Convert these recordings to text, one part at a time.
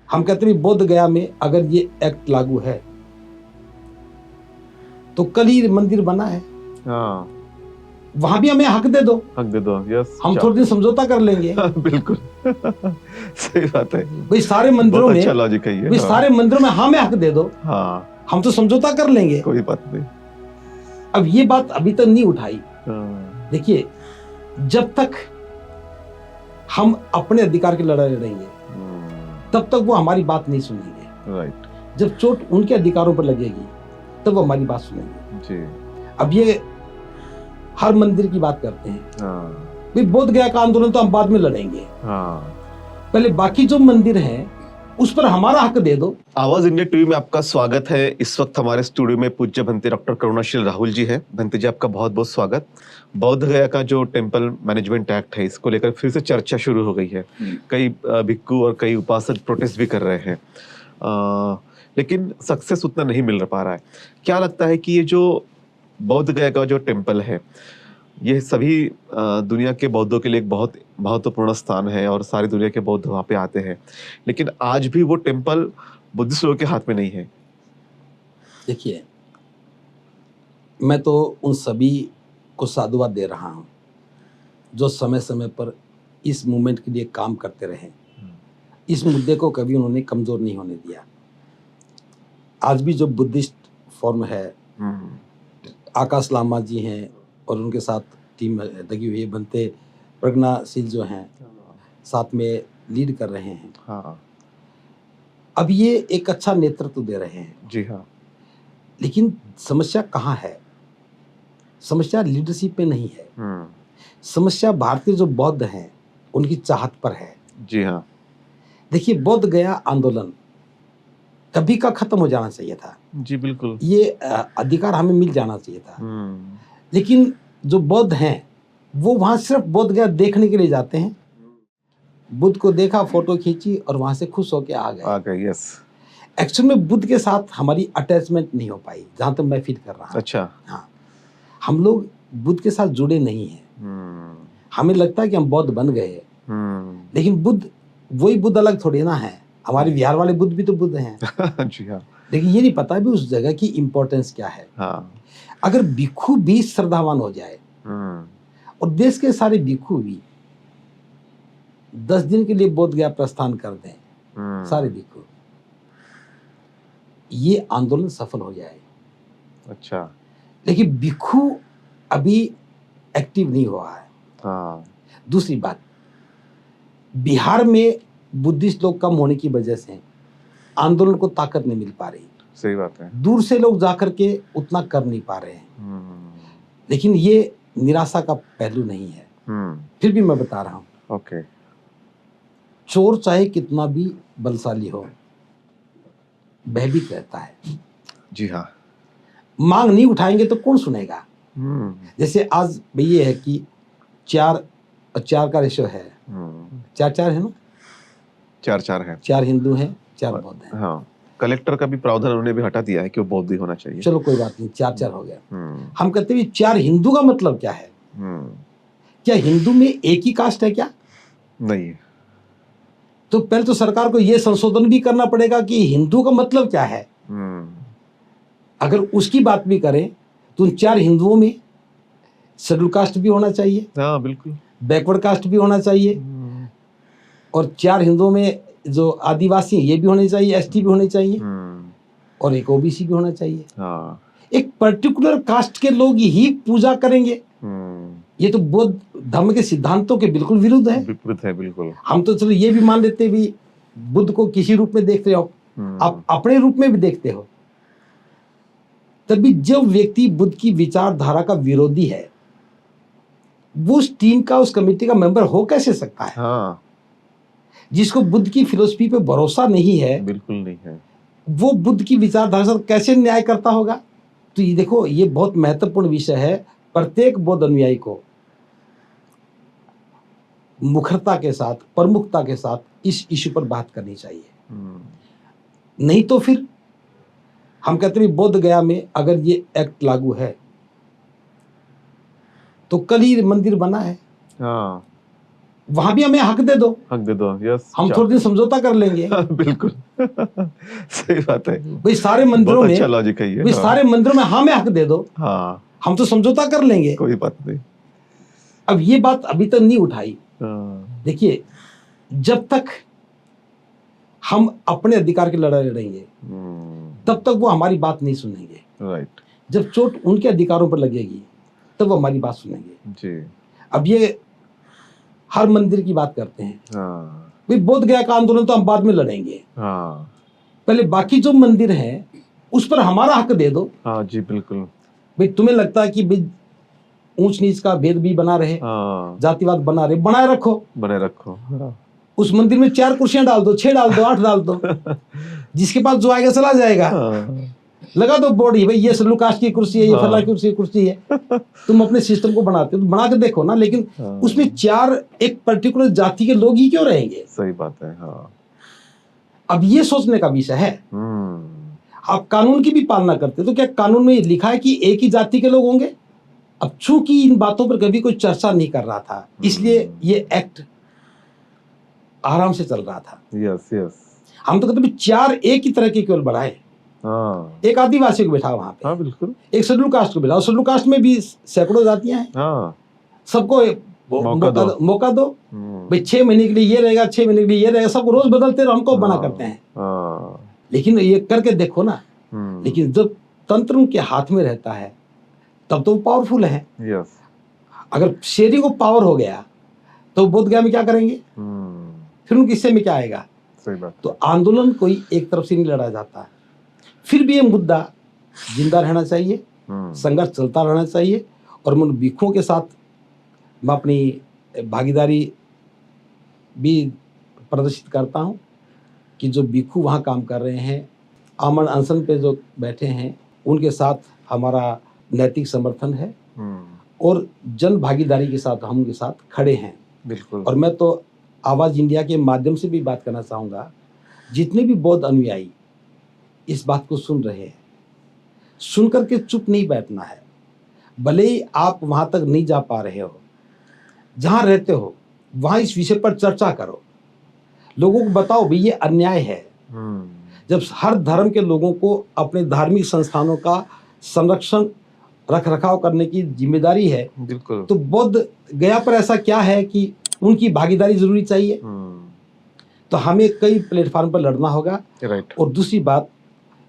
हम कहते हैं बोध गया में अगर ये एक्ट लागू है तो कल ही मंदिर बना है, हाँ वहां भी हमें हक दे दो, यस, हम थोड़े दिन समझौता कर लेंगे। बिल्कुल सही बात है भाई सारे मंदिरों बहुत में, अच्छा लॉजिक है ये। भाई सारे मंदिरों में हमें हक दे दो, हाँ हम तो समझौता कर लेंगे। कोई बात नहीं। अब ये बात अभी तक नहीं उठाई। हाँ, देखिए, जब तक हम अपने अधिकार की लड़ाई लड़ेंगे तब तक वो हमारी बात नहीं सुनेंगे। राइट जब चोट उनके अधिकारों पर लगेगी तब वो हमारी बात सुनेंगे। जी। अब ये हर मंदिर की बात करते हैं, हाँ भाई बोध गया का आंदोलन तो हम बाद में लड़ेंगे, हाँ, पहले बाकी जो मंदिर हैं उस पर हमारा हक दे दो। आवाज इंडिया टीवी में आपका स्वागत है। इस वक्त हमारे स्टूडियो में पूज्य भंते डॉक्टर करुणाशील राहुल जी हैं। भंते जी, आपका बहुत बहुत स्वागत। बौद्ध गया का जो टेम्पल मैनेजमेंट एक्ट है, इसको लेकर फिर से चर्चा शुरू हो गई है। कई भिक्खु और कई उपासक प्रोटेस्ट भी कर रहे हैं, लेकिन सक्सेस उतना नहीं मिल पा रहा है। क्या लगता है कि ये जो बौद्ध गया का जो टेम्पल है, ये सभी दुनिया के बौद्धों के लिए एक बहुत महत्वपूर्ण स्थान है और सारी दुनिया के बौद्ध वहाँ पे आते हैं, लेकिन आज भी वो टेम्पल बुद्धिस्ट लोगों के हाथ में नहीं है? देखिए, मैं तो उन सभी को साधुवाद दे रहा हूँ जो समय समय पर इस मूवमेंट के लिए काम करते रहे। इस मुद्दे को कभी उन्होंने कमज़ोर नहीं होने दिया। आज भी जो बुद्धिस्ट फॉर्म है, आकाश लामा जी हैं और उनके साथ टीम लगी हुई है, बनते प्रज्ञाशील जो हैं साथ में लीड कर रहे हैं। हाँ अब ये एक अच्छा नेतृत्व दे रहे हैं। जी हाँ। लेकिन समस्या कहाँ है? समस्या लीडरशिप में नहीं है, समस्या भारतीय जो बौद्ध हैं उनकी चाहत पर है। जी हाँ। देखिए, बोध गया आंदोलन कभी का खत्म हो जाना चाहिए था। जी बिल्कुल। ये अधिकार हमें मिल जाना चाहिए था। लेकिन जो बौद्ध हैं वो वहां सिर्फ बोध गया देखने के लिए जाते हैं। बुद्ध को देखा, फोटो खींची और वहां से खुश होके आ गए। यस। एक्चुअल में बुद्ध के साथ हमारी अटैचमेंट नहीं हो पाई, जहां तक मैं फील कर रहा हूँ। अच्छा। हाँ, हम लोग बुद्ध के साथ जुड़े नहीं हैं। हमें लगता है कि हम बौद्ध बन गए, लेकिन बुद्ध वही बुद्ध अलग थोड़ी ना है। हमारे बिहार वाले बुद्ध भी तो बुद्ध हैं। जी हाँ। लेकिन ये नहीं पता भी उस जगह की इम्पोर्टेंस क्या है। हाँ। अगर भिक्खु भी श्रद्धावान हो जाए और देश के सारे भिक्खु भी 10 दिन के लिए बोध गया प्रस्थान कर दें, सारे भिक्खु, ये आंदोलन सफल हो जाए। अच्छा। लेकिन भिक्खु अभी एक्टिव नहीं हुआ है। हाँ। दूसरी बात, बिहार में बुद्धिस्ट लोग कम होने की वजह से आंदोलन को ताकत नहीं मिल पा रही। सही बात है। दूर से लोग जाकर के उतना कर नहीं पा रहे हैं। लेकिन ये निराशा का पहलू नहीं है। फिर भी मैं बता रहा हूँ, ओके। चोर चाहे कितना भी बलशाली हो, भयभीत रहता है। जी हाँ। मांग नहीं उठाएंगे तो कौन सुनेगा? जैसे आज ये है कि 4 का रेशो है, 4 है ना, 4 है। 4 हिंदू हैं, 4 बौद्ध हैं। हाँ, कलेक्टर का भी प्रावधान उन्होंने भी हटा दिया है कि वो बौद्ध ही होना चाहिए। चलो कोई बात नहीं, 4 हो गया। हम कहते हैं 4 हिंदू का मतलब क्या है? क्या हिंदू में एक ही कास्ट है क्या? नहीं है। तो पहले तो सरकार को यह संशोधन भी करना पड़ेगा कि हिंदू का मतलब क्या है। अगर उसकी बात भी करें तो उन 4 हिंदुओं में शेड्यूल कास्ट भी होना चाहिए। हाँ बिल्कुल। बैकवर्ड कास्ट भी होना चाहिए। और 4 हिंदुओं में जो आदिवासी ये भी होने चाहिए, एसटी भी होने चाहिए, और एक ओबीसी भी होना चाहिए। हाँ। एक पर्टिकुलर कास्ट के लोग ही पूजा करेंगे, ये तो बौद्ध धर्म के सिद्धांतों के बिल्कुल विरुद्ध है। विपरीत है बिल्कुल। हम तो चलो ये भी मान लेते भी बुद्ध को किसी रूप में देखते हो, आप अपने रूप में भी देखते हो, तभी जब व्यक्ति बुद्ध की विचारधारा का विरोधी है वो उस टीम का, उस कमेटी का मेंबर हो कैसे सकता है? हाँ। जिसको बुद्ध की फिलोसफी पे भरोसा नहीं है, बिल्कुल नहीं है, वो बुद्ध की विचारधारा से कैसे न्याय करता होगा? तो ये देखो, ये बहुत महत्वपूर्ण विषय है। प्रत्येक बौद्ध अनुयायी को मुखरता के साथ, प्रमुखता के साथ इस इश्यू पर बात करनी चाहिए। नहीं तो फिर हम कहते हैं बोध गया में अगर ये एक्ट लागू है तो कल ही मंदिर बना है, हाँ वहां भी हमें हक दे दो, हक दे दो, यस, हम थोड़े दिन समझौता कर लेंगे। बिल्कुल सही बात है, भाई सारे मंदिरों बहुत में, अच्छा लॉजिक है ये। भाई सारे मंदिरों में हमें हक दे दो, हाँ, हम तो समझौता कर लेंगे। कोई बात नहीं। अब ये बात अभी तक नहीं उठाई। हाँ, देखिए, जब तक हम अपने अधिकार की लड़ाई लड़ेंगे तब तक वो हमारी बात नहीं सुनेंगे। राइट, जब चोट उनके अधिकारों पर लगेगी तब वो हमारी बात सुनेंगे। जी, अब ये हर मंदिर की बात करते हैं, हाँ, भाई बोध गया का आंदोलन तो हम बाद में लड़ेंगे, हाँ, पहले बाकी जो मंदिर हैं उस पर हमारा हक दे दो। हाँ जी, बिल्कुल, भाई तुम्हें लगता है कि भाई ऊंच नीच का भेद भी बना रहे, हाँ, जातिवाद बना रहे, बनाए रखो। बने रखो, हाँ, उस मंदिर में 4 कुर्सियां डाल दो, 6 डाल दो, 8 डाल दो, जिसके पास जो आएगा चला जाएगा। हाँ, लगा दो बोर्ड, भाई ये शेड्यूल कास्ट की कुर्सी है, ये फला की कुर्सी है। तुम अपने सिस्टम को बनाते हो तो बना के देखो ना, लेकिन हाँ, उसमें 4 एक पर्टिकुलर जाति के लोग ही क्यों रहेंगे? सही बात है, हाँ, अब ये सोचने का विषय है। आप कानून की भी पालना करते तो क्या कानून में लिखा है कि एक ही जाति के लोग होंगे? अब चूंकि इन बातों पर कभी कोई चर्चा नहीं कर रहा था, इसलिए ये एक्ट आराम से चल रहा था। यस, यस, हम तो कहते हैं 4 एक ही तरह के केवल बढ़ाए, हाँ, एक आदिवासी को बैठा वहां पे, हाँ, बिल्कुल, एक शेड्यूल कास्ट को बैठाओ, शेड्यूल कास्ट में भी सैकड़ों जातियां हैं, हाँ, सबको मौका दो। भाई 6 महीने के लिए ये रहेगा, 6 महीने के लिए ये रहेगा, सबको रोज बदलते रहो, हमको बना करते हैं। हाँ, लेकिन ये करके देखो ना, लेकिन जब तंत्र उनके हाथ में रहता है तब तो वो पावरफुल है। यस, अगर शेरी को पावर हो गया तो बोध गया में क्या करेंगे? फिर उनके हिस्से में क्या आएगा? सही बात, तो आंदोलन कोई एक तरफ से नहीं लड़ा जाता, फिर भी ये मुद्दा जिंदा रहना चाहिए, संघर्ष चलता रहना चाहिए। और मैं उन भिक्षुओं के साथ मैं अपनी भागीदारी भी प्रदर्शित करता हूँ कि जो भिक्षु वहाँ काम कर रहे हैं, आमरण अनशन पे जो बैठे हैं, उनके साथ हमारा नैतिक समर्थन है और जन भागीदारी के साथ हम उनके साथ खड़े हैं। बिल्कुल, और मैं तो आवाज़ इंडिया के माध्यम से भी बात करना चाहूँगा, जितने भी बौद्ध अनुयायी इस बात को सुन रहे हैं, सुन करके चुप नहीं बैठना है। भले ही आप वहाँ तक नहीं जा पा रहे हो, जहाँ रहते हो वहाँ इस विषय पर चर्चा करो, लोगों को बताओ भी ये अन्याय है। जब हर धर्म के लोगों को अपने धार्मिक संस्थानों का संरक्षण रख रखाव करने की जिम्मेदारी है, बिल्कुल, तो बोध गया पर ऐसा क्या है कि उनकी भागीदारी जरूरी चाहिए? तो हमें कई प्लेटफॉर्म पर लड़ना होगा। राइट, और दूसरी बात,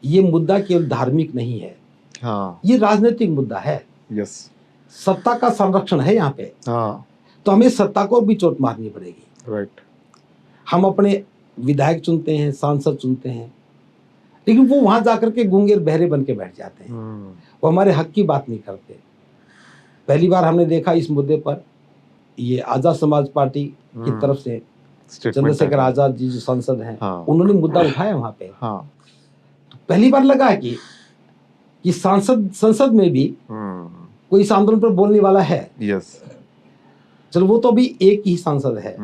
ये मुद्दा केवल धार्मिक नहीं है, हाँ, ये राजनीतिक मुद्दा है। यस, सत्ता का संरक्षण है यहाँ पे, हाँ, तो हमें सत्ता को भी चोट मारनी पड़ेगी। राइट, हम अपने विधायक चुनते हैं, सांसद चुनते हैं, लेकिन वो वहां जाकर के गूंगे बहरे बन के बैठ जाते हैं, वो हमारे हक की बात नहीं करते। पहली बार हमने देखा इस मुद्दे पर ये आजाद समाज पार्टी की तरफ से चंद्रशेखर आजाद जी जो सांसद हैं, हाँ, उन्होंने मुद्दा उठाया वहां पे। हाँ, तो पहली बार लगा कि संसद में भी कोई इस आंदोलन पर बोलने वाला है। यस, चलो वो तो अभी एक ही सांसद है,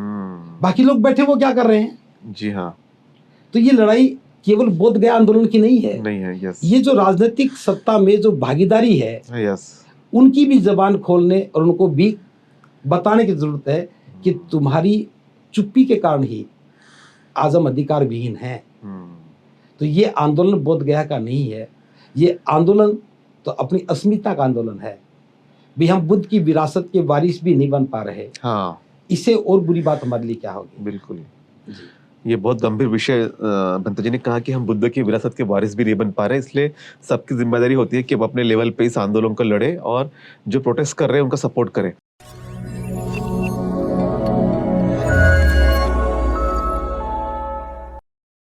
बाकी लोग बैठे वो क्या कर रहे हैं? जी हाँ, तो ये लड़ाई केवल बोध गया आंदोलन की नहीं है, नहीं है, यस, ये जो राजनीतिक सत्ता में जो भागीदारी है, यस, उनकी भी जबान खोलने और उनको भी बताने की जरूरत है कि तुम्हारी चुप्पी के कारण ही आज हम अधिकार विहीन हैं। तो ये आंदोलन बोध गया का नहीं है, ये आंदोलन तो अपनी अस्मिता का आंदोलन है। भी हम बुद्ध की विरासत के वारिस भी नहीं बन पा रहे, हाँ, इससे और बुरी बात हमारे लिए क्या होगी? बिल्कुल, ये बहुत गंभीर विषय भंते जी ने कहा कि हम बुद्ध की विरासत के वारिस भी नहीं बन पा रहे, इसलिए सबकी जिम्मेदारी होती है कि अब अपने लेवल पे इस आंदोलन को लड़े और जो प्रोटेस्ट कर रहे हैं उनका सपोर्ट करें।